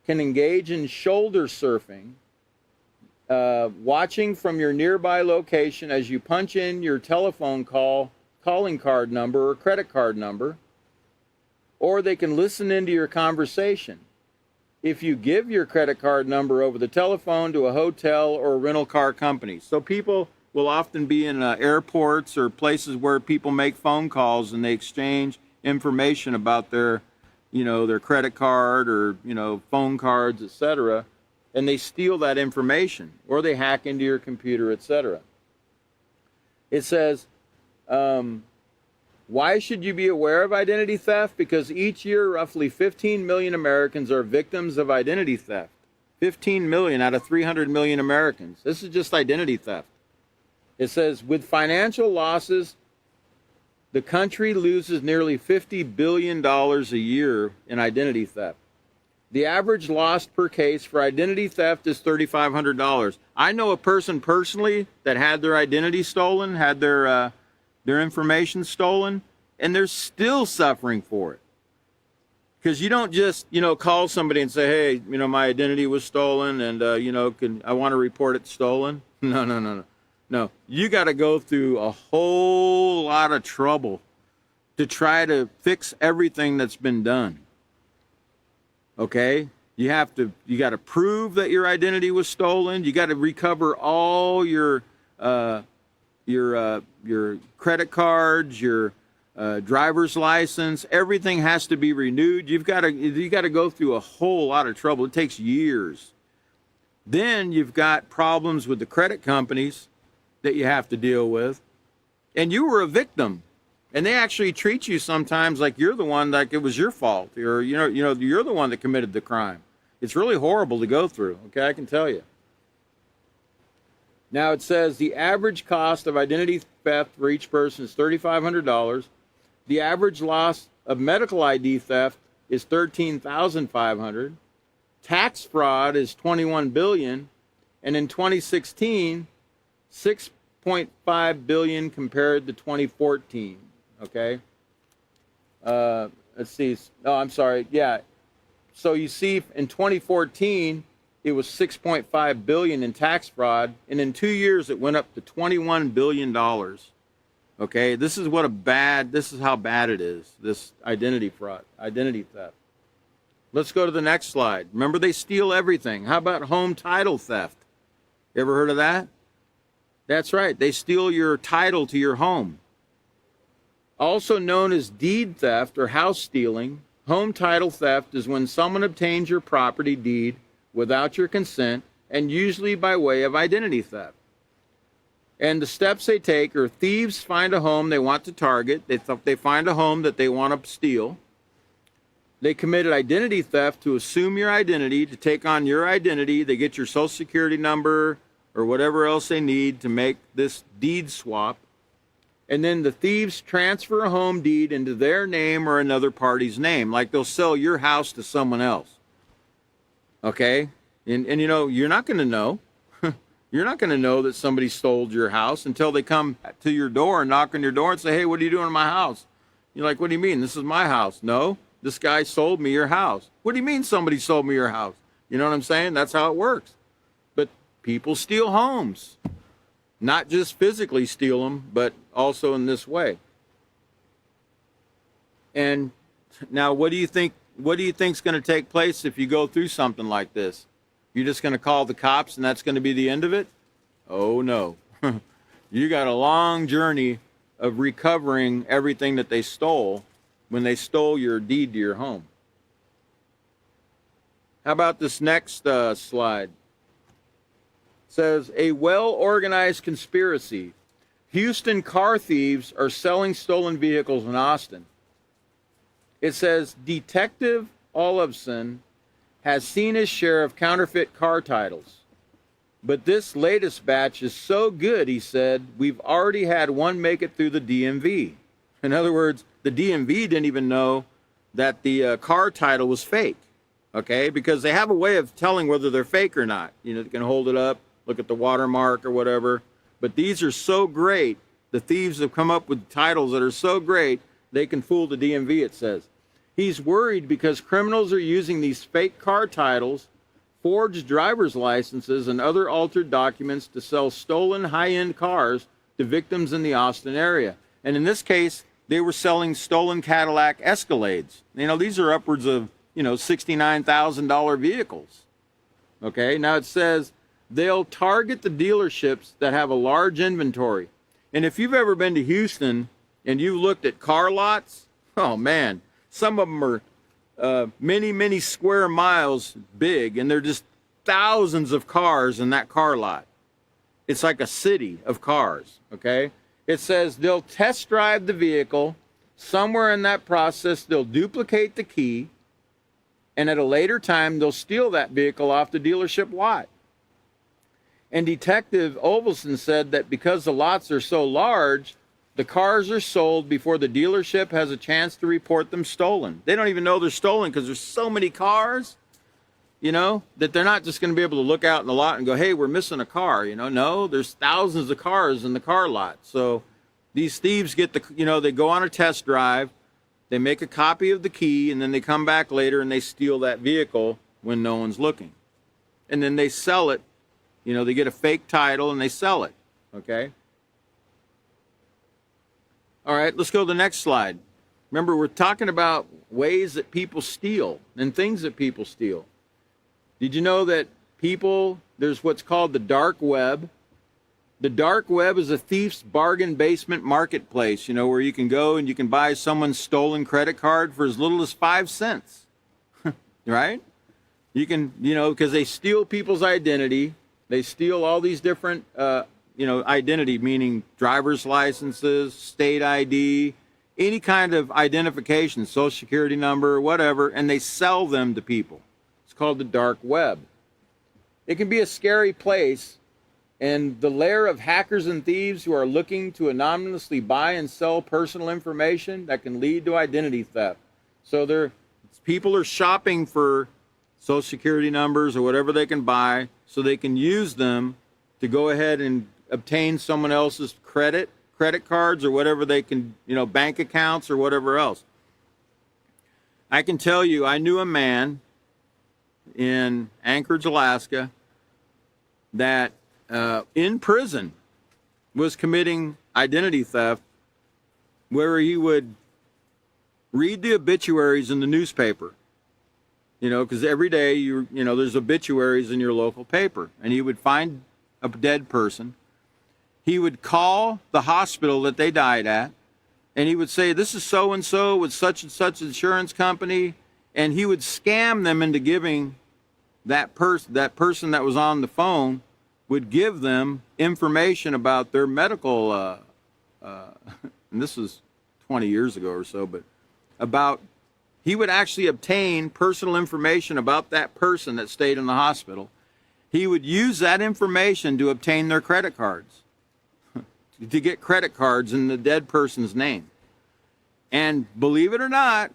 can engage in shoulder surfing, watching from your nearby location as you punch in your telephone calling card number or credit card number, or they can listen into your conversation. If you give your credit card number over the telephone to a hotel or a rental car company. So people will often be in airports or places where people make phone calls and they exchange information about their, you know, their credit card or, you know, phone cards, etc., and they steal that information, or they hack into your computer, etc. It says, why should you be aware of identity theft? Because each year, roughly 15 million Americans are victims of identity theft. 15 million out of 300 million Americans. This is just identity theft. It says, with financial losses, the country loses nearly $50 billion a year in identity theft. The average loss per case for identity theft is $3,500. I know a person personally that had their identity stolen, had their information stolen, and they're still suffering for it. Because you don't just, you know, call somebody and say, hey, you know, my identity was stolen and, you know, I want to report it stolen. No, you got to go through a whole lot of trouble to try to fix everything that's been done. Okay? You got to prove that your identity was stolen. You got to recover all your credit cards, your driver's license. Everything has to be renewed. You got to go through a whole lot of trouble. It takes years. Then you've got problems with the credit companies that you have to deal with, and you were a victim, and they actually treat you sometimes like you're the one, like it was your fault, or you know you're the one that committed the crime. It's really horrible to go through. Okay, I can tell you. Now it says the average cost of identity theft for each person is $3,500. The average loss of medical ID theft is $13,500. Tax fraud is $21 billion, and in 2016, $6.5 billion compared to 2014. Okay. Let's see. Oh, I'm sorry. Yeah. So you see, in 2014, it was $6.5 billion in tax fraud, and in 2 years, it went up to $21 billion. Okay. This is how bad it is. This identity fraud, identity theft. Let's go to the next slide. Remember, they steal everything. How about home title theft? You ever heard of that? That's right. They steal your title to your home. Also known as deed theft or house stealing, home title theft is when someone obtains your property deed without your consent, and usually by way of identity theft. And the steps they take are thieves find a home they want to target. They find a home that they want to steal. They committed identity theft to assume your identity, to take on your identity. They get your social security number or whatever else they need to make this deed swap. And then the thieves transfer a home deed into their name or another party's name. Like they'll sell your house to someone else. Okay? And you know, you're not going to know. You're not going to know that somebody stole your house until they come to your door and knock on your door and say, hey, what are you doing in my house? You're like, what do you mean? This is my house. No, this guy sold me your house. What do you mean somebody sold me your house? You know what I'm saying? That's how it works. But people steal homes. Not just physically steal them, but also in this way. And now what do you think is going to take place if you go through something like this? You're just going to call the cops and that's going to be the end of it? Oh, no. You got a long journey of recovering everything that they stole when they stole your deed to your home. How about this next slide? It says, a well-organized conspiracy. Houston car thieves are selling stolen vehicles in Austin. It says, Detective Olofsson has seen his share of counterfeit car titles. But this latest batch is so good, he said, we've already had one make it through the DMV. In other words, the DMV didn't even know that the car title was fake, okay? Because they have a way of telling whether they're fake or not. You know, they can hold it up, look at the watermark or whatever. But these are so great, the thieves have come up with titles that are so great, they can fool the DMV, it says. He's worried because criminals are using these fake car titles, forged driver's licenses, and other altered documents to sell stolen high-end cars to victims in the Austin area. And in this case, they were selling stolen Cadillac Escalades. You know, these are upwards of, you know, $69,000 vehicles. Okay, now it says they'll target the dealerships that have a large inventory. And if you've ever been to Houston and you looked at car lots, oh man, some of them are many, many square miles big, and they're just thousands of cars in that car lot. It's like a city of cars, okay? It says they'll test drive the vehicle. Somewhere in that process, they'll duplicate the key, and at a later time, they'll steal that vehicle off the dealership lot. And Detective Olofsson said that because the lots are so large, the cars are sold before the dealership has a chance to report them stolen. They don't even know they're stolen because there's so many cars, you know, that they're not just going to be able to look out in the lot and go, hey, we're missing a car, you know. No, there's thousands of cars in the car lot. So these thieves get the, you know, they go on a test drive, they make a copy of the key, and then they come back later and they steal that vehicle when no one's looking. And then they sell it, you know, they get a fake title and they sell it, okay? All right, let's go to the next slide. Remember, we're talking about ways that people steal and things that people steal. Did you know that there's what's called the dark web? The dark web is a thief's bargain basement marketplace, you know, where you can go and you can buy someone's stolen credit card for as little as 5 cents, right? You can, you know, because they steal people's identity. They steal all these different you know, identity, meaning driver's licenses, state ID, any kind of identification, social security number, whatever, and they sell them to people. It's called the dark web. It can be a scary place, and the lair of hackers and thieves who are looking to anonymously buy and sell personal information that can lead to identity theft. So people are shopping for social security numbers or whatever they can buy so they can use them to go ahead and obtain someone else's credit cards or whatever they can, you know, bank accounts or whatever else. I can tell you, I knew a man in Anchorage, Alaska, that in prison was committing identity theft, where he would read the obituaries in the newspaper, you know, because every day you know there's obituaries in your local paper, and he would find a dead person. He would call the hospital that they died at, and he would say, this is so-and-so with such and such insurance company, and he would scam them into giving that person that was on the phone would give them information about their medical, and this was 20 years ago or so, but he would actually obtain personal information about that person that stayed in the hospital. He would use that information to obtain their credit cards. to get credit cards in the dead person's name. And believe it or not,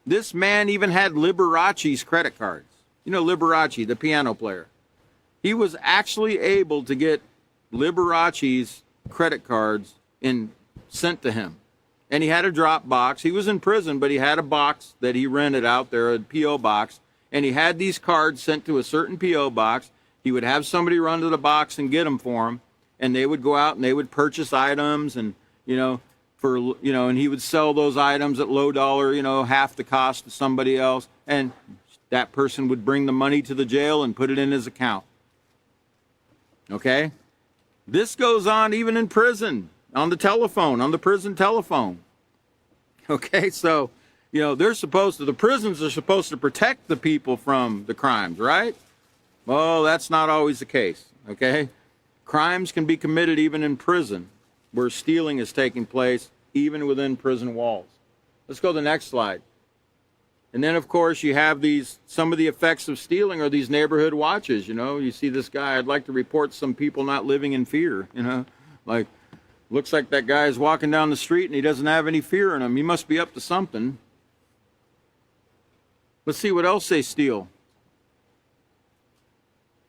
this man even had Liberace's credit cards. You know Liberace, the piano player. He was actually able to get Liberace's credit cards sent to him. And he had a drop box. He was in prison, but he had a box that he rented out there, a P.O. box. And he had these cards sent to a certain P.O. box. He would have somebody run to the box and get them for him. And they would go out and they would purchase items and, and he would sell those items at low dollar, half the cost to somebody else. And that person would bring the money to the jail and put it in his account. Okay? This goes on even in prison, on the telephone, on the prison telephone. Okay, so, the prisons are supposed to protect the people from the crimes, right? Well, that's not always the case, okay? Crimes can be committed even in prison, where stealing is taking place, even within prison walls. Let's go to the next slide. And then, of course, you have some of the effects of stealing are these neighborhood watches, You see this guy, I'd like to report some people not living in fear, Like, looks like that guy is walking down the street and he doesn't have any fear in him. He must be up to something. Let's see what else they steal.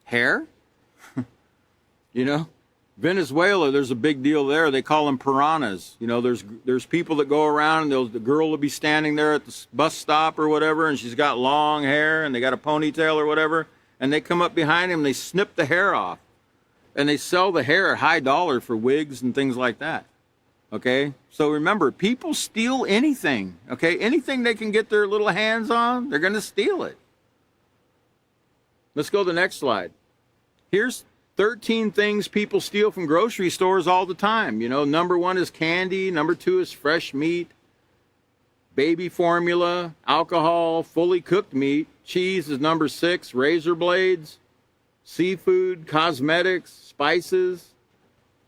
Hair? Venezuela, there's a big deal there. They call them piranhas. There's people that go around and the girl will be standing there at the bus stop or whatever, and she's got long hair and they got a ponytail or whatever, and they come up behind him and they snip the hair off. And they sell the hair at high dollar for wigs and things like that. Okay? So remember, people steal anything. Okay? Anything they can get their little hands on, they're going to steal it. Let's go to the next slide. Here's 13 things people steal from grocery stores all the time. Number 1 is candy. Number 2 is fresh meat, baby formula, alcohol, fully cooked meat. Cheese is number 6, razor blades, seafood, cosmetics, spices,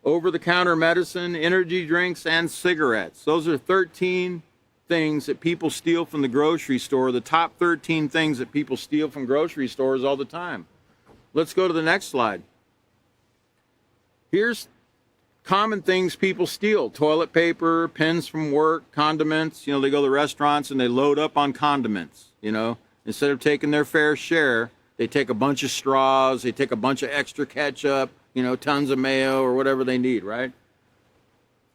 over-the-counter medicine, energy drinks, and cigarettes. Those are 13 things that people steal from the grocery store, the top 13 things that people steal from grocery stores all the time. Let's go to the next slide. Here's common things people steal. Toilet paper, pens from work, condiments. They go to restaurants and they load up on condiments, Instead of taking their fair share, they take a bunch of straws, they take a bunch of extra ketchup, tons of mayo or whatever they need, right?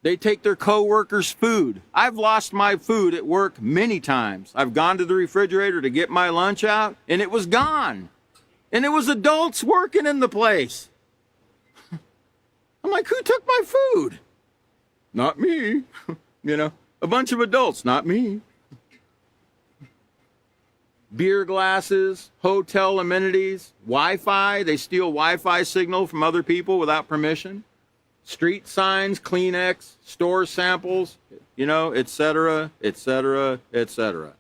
They take their coworkers' food. I've lost my food at work many times. I've gone to the refrigerator to get my lunch out, and it was gone. And it was adults working in the place. I'm like, who took my food? Not me. A bunch of adults, not me. Beer glasses, hotel amenities, Wi-Fi. They steal Wi-Fi signal from other people without permission. Street signs, Kleenex, store samples, etc., etc., etc.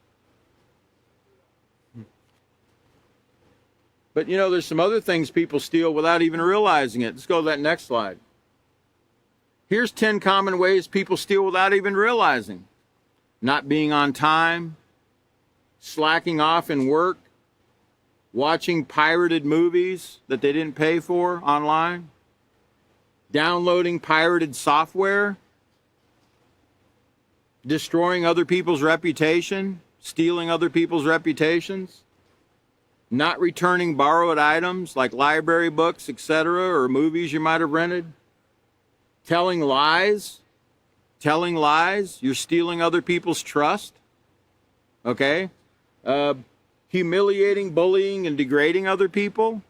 But, there's some other things people steal without even realizing it. Let's go to that next slide. Here's 10 common ways people steal without even realizing. Not being on time, slacking off in work, watching pirated movies that they didn't pay for online, downloading pirated software, destroying other people's reputation, stealing other people's reputations, not returning borrowed items like library books, etc., or movies you might have rented, telling lies, you're stealing other people's trust, okay? Humiliating, bullying, and degrading other people.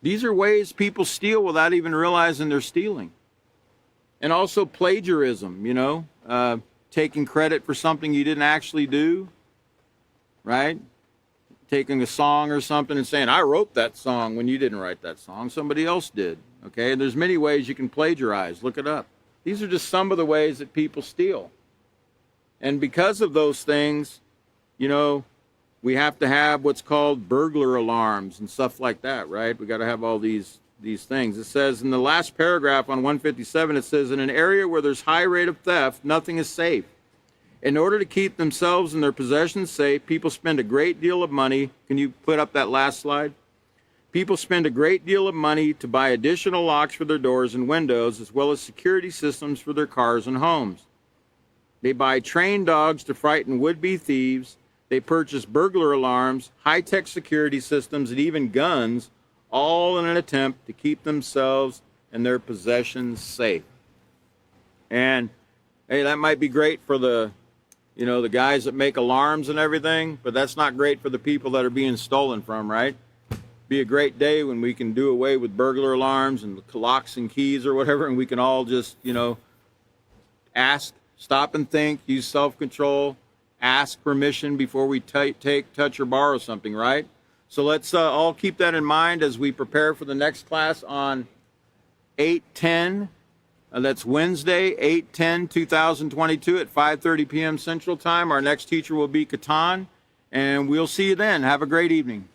These are ways people steal without even realizing they're stealing. And also plagiarism, taking credit for something you didn't actually do, right? Taking a song or something and saying, I wrote that song when you didn't write that song, somebody else did, okay? And there's many ways you can plagiarize. Look it up. These are just some of the ways that people steal. And because of those things, we have to have what's called burglar alarms and stuff like that, right? We got to have all these things. It says in the last paragraph on 157, it says, in an area where there's high rate of theft, nothing is safe. In order to keep themselves and their possessions safe, people spend a great deal of money. Can you put up that last slide? People spend a great deal of money to buy additional locks for their doors and windows, as well as security systems for their cars and homes. They buy trained dogs to frighten would-be thieves. They purchase burglar alarms, high-tech security systems, and even guns, all in an attempt to keep themselves and their possessions safe. And hey, that might be great for the guys that make alarms and everything, but that's not great for the people that are being stolen from, right? Be a great day when we can do away with burglar alarms and locks and keys or whatever, and we can all just, ask, stop and think, use self-control, ask permission before we touch, or borrow something, right? So let's all keep that in mind as we prepare for the next class on 8/10. That's Wednesday, 8/10/2022 at 5:30 p.m. Central Time. Our next teacher will be Katan, and we'll see you then. Have a great evening.